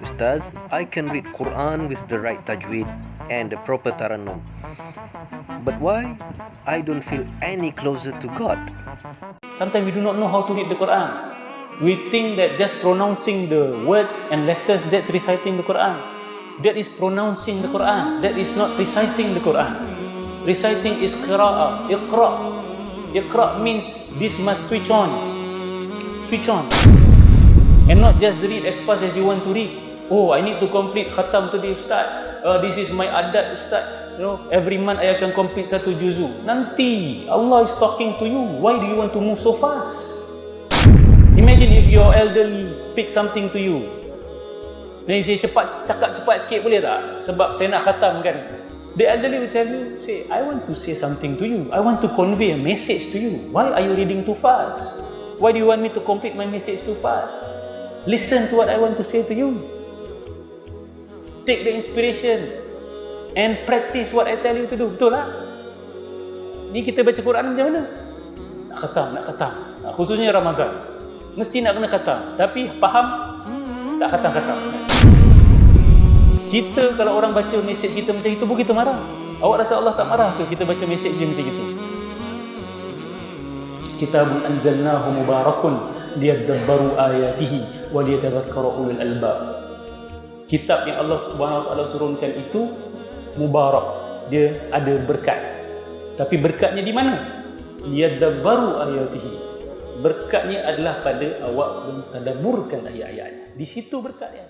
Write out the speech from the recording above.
Ustaz, I can read Quran with the right tajweed and the proper tarannum. But why I don't feel any closer to God? Sometimes we do not know how to read the Quran. We think that just pronouncing the words and letters, that's reciting the Quran. That is pronouncing the Quran. That is not reciting the Quran. Reciting is qira'ah, iqra'. Iqra' means this must switch on. Switch on. And not just read as fast as you want to read. Oh, I need to complete khatam today, Ustaz. This is my adat, Ustaz. You know, every month I akan complete satu juzu. Nanti Allah is talking to you. Why do you want to move so fast? Imagine if your elderly speak something to you. Then you say, cakap cepat sikit boleh tak? Sebab saya nak khatam kan. The elderly will tell you, say, I want to say something to you. I want to convey a message to you. Why are you reading too fast? Why do you want me to complete my message too fast? Listen to what I want to say to you. Take the inspiration and practice what I tell you to do. Betul lah? Ni kita baca Quran macam mana? Nak khatam. Khususnya Ramadhan. Mesti nak kena khatam. Tapi faham? Tak khatam. Kita kalau orang baca mesej kita macam itu pun kita marah. Awak rasa Allah tak marah ke kita baca mesej dia macam itu? Kitabun anzalnahu mubarakun liyadabbaru ayatihi wa liyatadhakkaru ulul albab. Kitab yang Allah Subhanahu wa taala turunkan itu mubarak, dia ada berkat. Tapi berkatnya di mana? Liyadabbaru ayatihi. Berkatnya adalah pada awak mentadabburkan ayat-ayatnya. Di situ berkatnya.